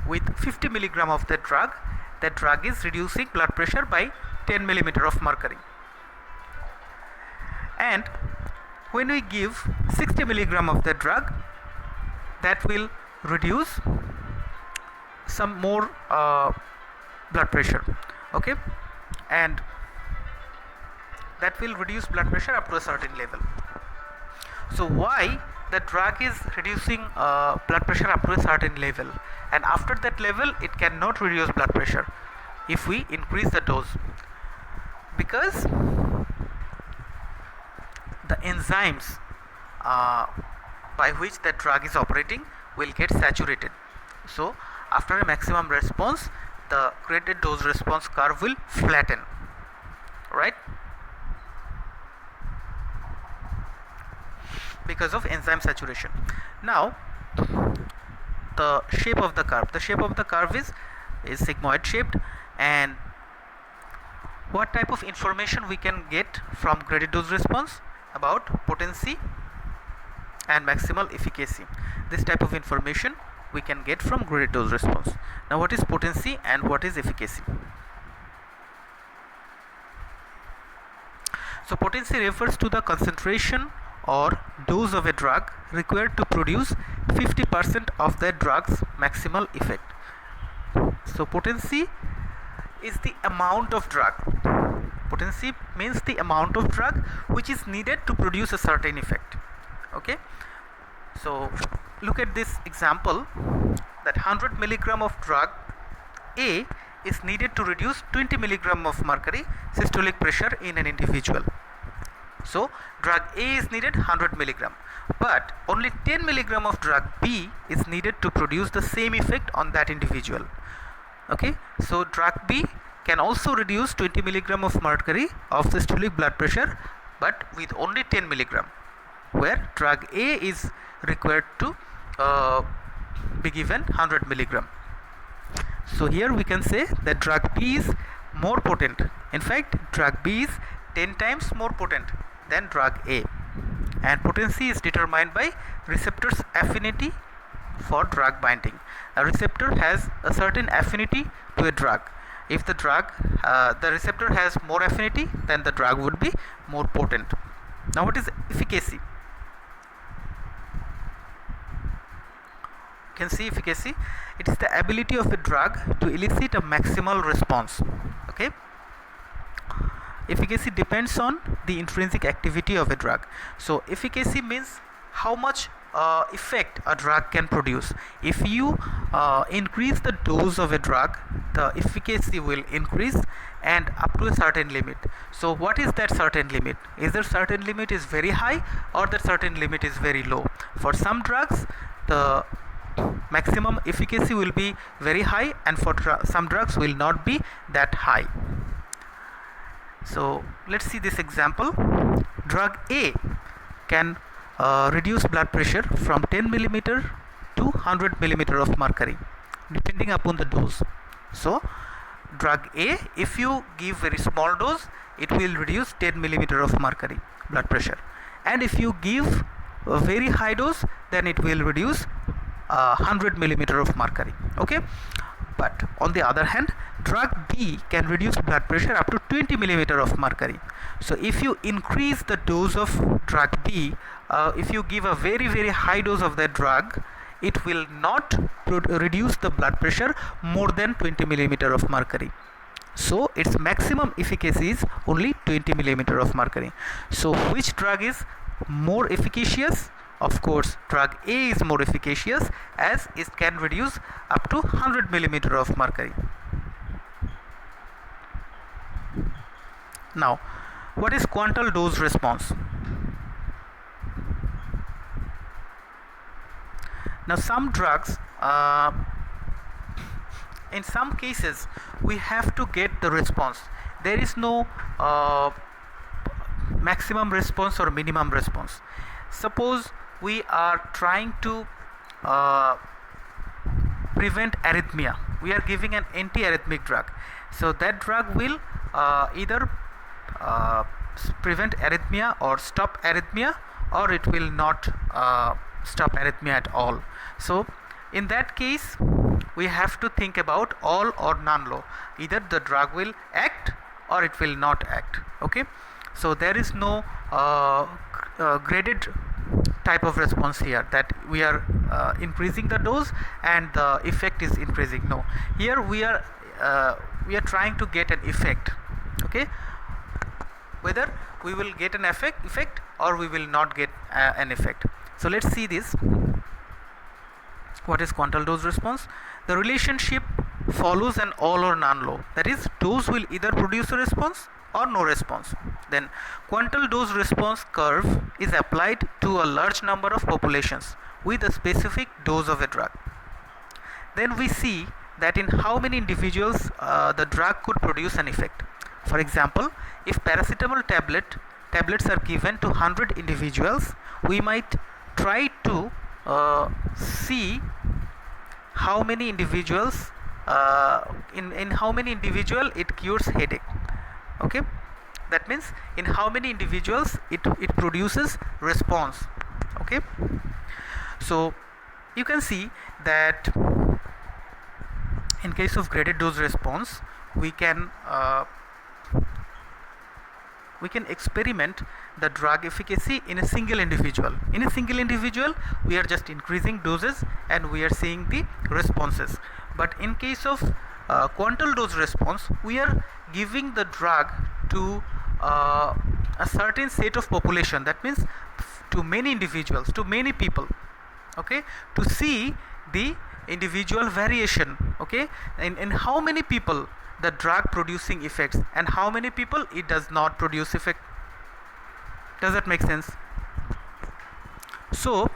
with 50 milligram of that drug is reducing blood pressure by 10 millimeter of mercury. And when we give 60 milligram of the drug, that will reduce some more blood pressure, okay, and that will reduce blood pressure up to a certain level. So why the drug is reducing blood pressure up to a certain level, and after that level it cannot reduce blood pressure if we increase the dose? Because the enzymes by which the drug is operating will get saturated. So after a maximum response, the created dose response curve will flatten, right, because of enzyme saturation. Now the shape of the curve is sigmoid shaped. And what type of information we can get from graded dose response? About potency and maximal efficacy. This type of information we can get from graded dose response. Now what is potency and what is efficacy? So potency refers to the concentration or dose of a drug required to produce 50% of that drug's maximal effect. So potency is the amount of drug. Potency means the amount of drug which is needed to produce a certain effect, okay. So look at this example, that 100 milligram of drug A is needed to reduce 20 milligram of mercury systolic pressure in an individual. So drug A is needed 100 milligram, but only 10 milligram of drug B is needed to produce the same effect on that individual, okay. So drug B can also reduce 20 milligram of mercury of systolic blood pressure, but with only 10 milligram, where drug A is required to be given 100 milligram. So here we can say that drug B is more potent. In fact, drug B is 10 times more potent than drug A, and potency is determined by receptor's affinity for drug binding. A receptor has a certain affinity to a drug. If the receptor has more affinity, then the drug would be more potent. Now what is efficacy? You can see efficacy, it is the ability of a drug to elicit a maximal response, okay. Efficacy depends on the intrinsic activity of a drug. So efficacy means how much effect a drug can produce. If you increase the dose of a drug, the efficacy will increase, and up to a certain limit. So what is that certain limit? Is there certain limit is very high, or the certain limit is very low? For some drugs the maximum efficacy will be very high, and for some drugs will not be that high. So let's see this example. Drug A can reduce blood pressure from 10 millimeter to 100 millimeter of mercury depending upon the dose. So drug A, if you give very small dose, it will reduce 10 millimeter of mercury blood pressure, and if you give a very high dose, then it will reduce 100 millimeter of mercury, okay. But on the other hand, drug B can reduce blood pressure up to 20 millimeter of mercury. So if you increase the dose of drug B, if you give a very high dose of that drug, it will not reduce the blood pressure more than 20 millimeter of mercury. So its maximum efficacy is only 20 millimeter of mercury. So which drug is more efficacious? Of course, drug A is more efficacious, as it can reduce up to 100 millimeter of mercury. Now, what is quantal dose response? Now, some drugs, in some cases, we have to get the response. There is no maximum response or minimum response. Suppose we are trying to prevent arrhythmia. We are giving an anti-arrhythmic drug. So that drug will either prevent arrhythmia or stop arrhythmia, or it will not stop arrhythmia at all. So in that case, we have to think about all or none law. Either the drug will act or it will not act. Okay, so there is no graded type of response here, that we are increasing the dose and the effect is increasing. No, here we are trying to get an effect. Okay, whether we will get an effect or we will not get an effect. So let's see this. What is quantal dose response? The relationship follows an all or none law, that is, dose will either produce a response or no response. Then quantal dose response curve is applied to a large number of populations with a specific dose of a drug. Then we see that in how many individuals the drug could produce an effect. For example, if paracetamol tablets are given to 100 individuals, we might try to see how many individuals in how many individual it cures headache. Okay, that means in how many individuals it produces response. Okay, so you can see that in case of graded dose response, we can experiment the drug efficacy in a single individual. In a single individual, we are just increasing doses and we are seeing the responses. But in case of quantal dose response, we are giving the drug to a certain set of population, that means to many individuals, to many people. Okay, to see the individual variation. Okay, in how many people the drug producing effects and how many people it does not produce effect. Does that make sense? So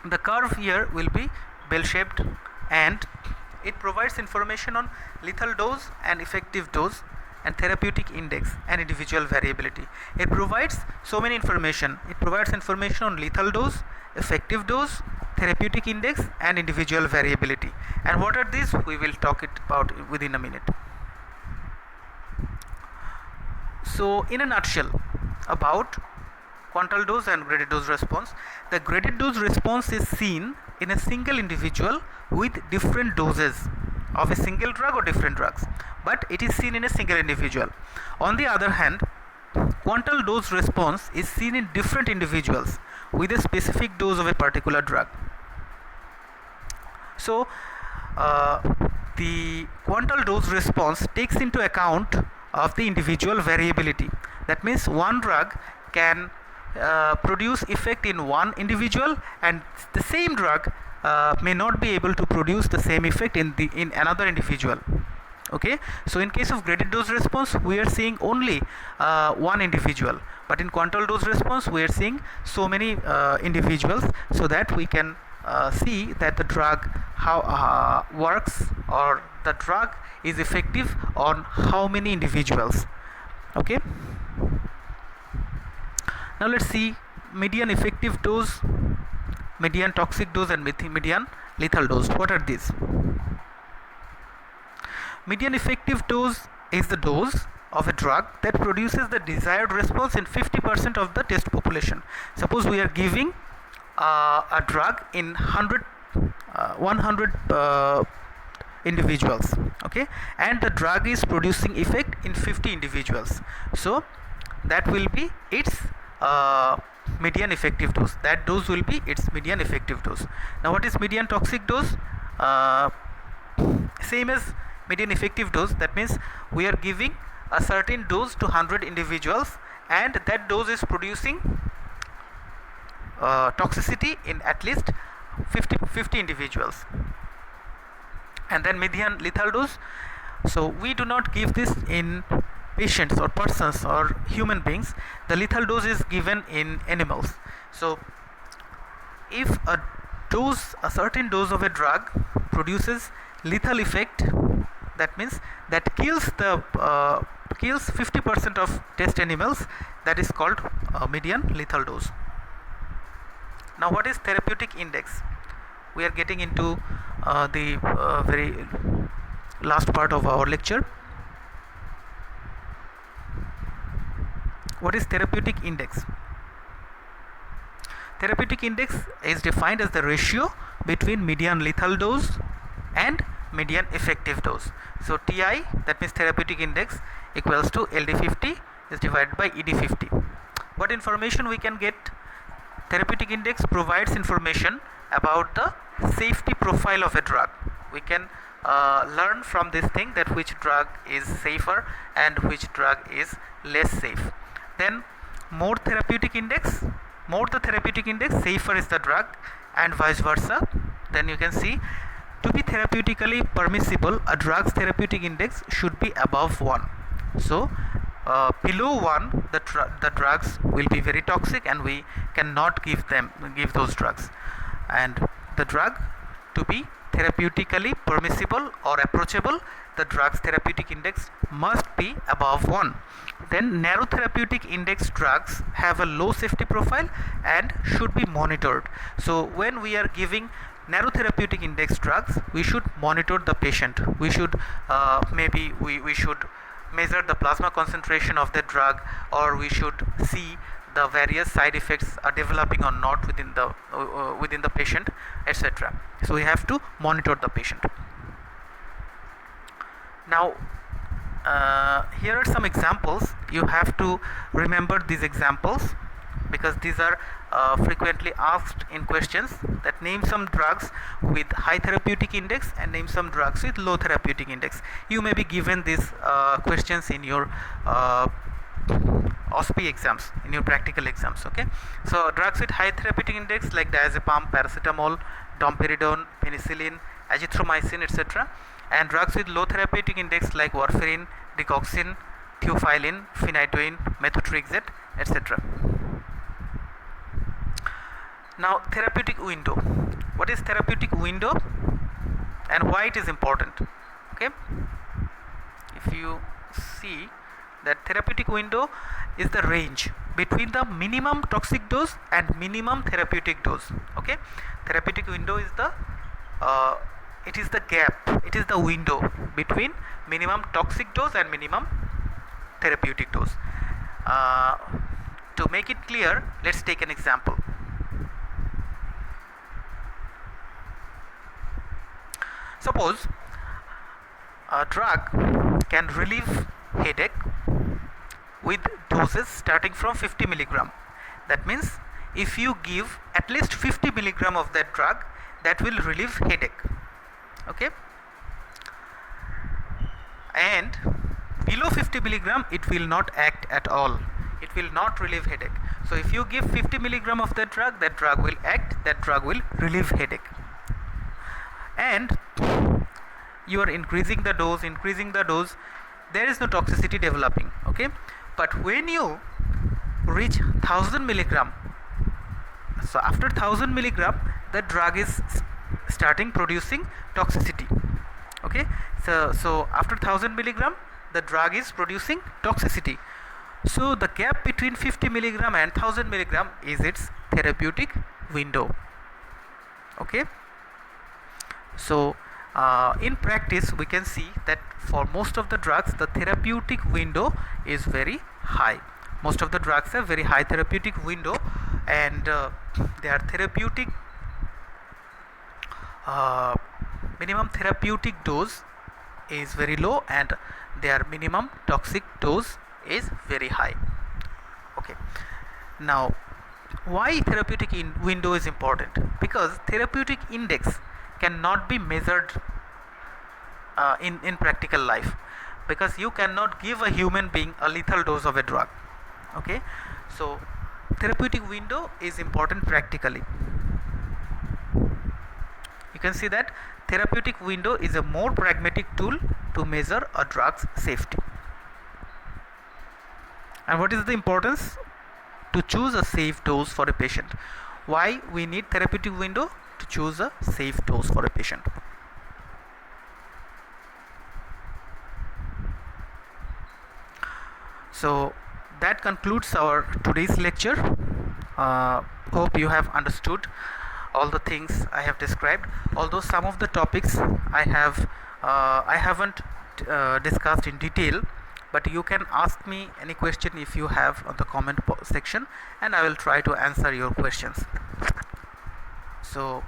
the curve here will be bell shaped and it provides information on lethal dose and effective dose and therapeutic index and individual variability. It provides so many information. It provides information on lethal dose, effective dose, therapeutic index and individual variability. And what are these? We will talk it about within a minute. So in a nutshell about quantal dose and graded dose response, the graded dose response is seen in a single individual with different doses of a single drug or different drugs, but it is seen in a single individual. On the other hand, quantal dose response is seen in different individuals with a specific dose of a particular drug. So the quantal dose response takes into account of the individual variability. That means one drug can produce effect in one individual and the same drug may not be able to produce the same effect in another individual. Okay, so in case of graded dose response, we are seeing only one individual, but in quantal dose response we are seeing so many individuals, so that we can see that the drug how works, or the drug is effective on how many individuals. Okay, now let's see median effective dose, median toxic dose and median lethal dose. What are these? Median effective dose is the dose of a drug that produces the desired response in 50% of the test population. Suppose we are giving a drug in 100 individuals, okay, and the drug is producing effect in 50 individuals, so that will be its median effective dose. That dose will be its median effective dose. Now what is median toxic dose? Same as median effective dose. That means we are giving a certain dose to 100 individuals and that dose is producing toxicity in at least 50 individuals. And then median lethal dose, so we do not give this in patients or persons or human beings. The lethal dose is given in animals. So if a certain dose of a drug produces lethal effect, that means that kills 50% of test animals, that is called median lethal dose. Now what is therapeutic index? We are getting into the very last part of our lecture. What is therapeutic index? Therapeutic index is defined as the ratio between median lethal dose and median effective dose. So TI, that means therapeutic index, equals to LD50 is divided by ED50. What information we can get? Therapeutic index provides information about the safety profile of a drug. We can learn from this thing that which drug is safer and which drug is less safe. Then more the therapeutic index, safer is the drug, and vice versa. Then you can see, to be therapeutically permissible, a drug's therapeutic index should be above 1. So below 1, the drugs will be very toxic and we cannot give those drugs. And the drug to be therapeutically permissible or approachable, the drug's therapeutic index must be above 1. Then narrow therapeutic index drugs have a low safety profile and should be monitored. So when we are giving narrow therapeutic index drugs, we should monitor the patient. We should we should measure the plasma concentration of the drug, or we should see the various side effects are developing or not within the patient, etc. So we have to monitor the patient. Now here are some examples. You have to remember these examples because these are frequently asked in questions, that name some drugs with high therapeutic index and name some drugs with low therapeutic index. You may be given these questions in your OSPE exams, in your practical exams. Okay, so drugs with high therapeutic index like diazepam, paracetamol, domperidone, penicillin, azithromycin, etc. and drugs with low therapeutic index like warfarin, digoxin, theophylline, phenytoin, methotrexate, etc. Now therapeutic window. What is therapeutic window and why it is important? Okay, if you see that therapeutic window is the range between the minimum toxic dose and minimum therapeutic dose. Okay, therapeutic window is the it is the gap, it is the window between minimum toxic dose and minimum therapeutic dose. To make it clear, let's take an example. Suppose a drug can relieve headache with doses starting from 50 milligram. That means if you give at least 50 milligram of that drug, that will relieve headache. Okay, and below 50 milligram it will not act at all, it will not relieve headache. So if you give 50 milligram of that drug will act, that drug will relieve headache, and you are increasing the dose, there is no toxicity developing. Okay, but when you reach 1000 milligram, so after 1000 milligram the drug is starting producing toxicity. Okay, so after 1000 milligram the drug is producing toxicity. So the gap between 50 milligram and 1000 milligram is its therapeutic window. Okay, so in practice we can see that for most of the drugs the therapeutic window is very high. Most of the drugs have very high therapeutic window, and their therapeutic minimum therapeutic dose is very low and their minimum toxic dose is very high. Okay, now why therapeutic window is important? Because therapeutic index cannot be measured in practical life, because you cannot give a human being a lethal dose of a drug. Okay, so therapeutic window is important practically. You can see that therapeutic window is a more pragmatic tool to measure a drug's safety. And what is the importance to choose a safe dose for a patient? Why we need therapeutic window? To choose a safe dose for a patient. So that concludes our today's lecture. Hope you have understood all the things I have described, although some of the topics I haven't discussed in detail, but you can ask me any question if you have on the comment section, and I will try to answer your questions. So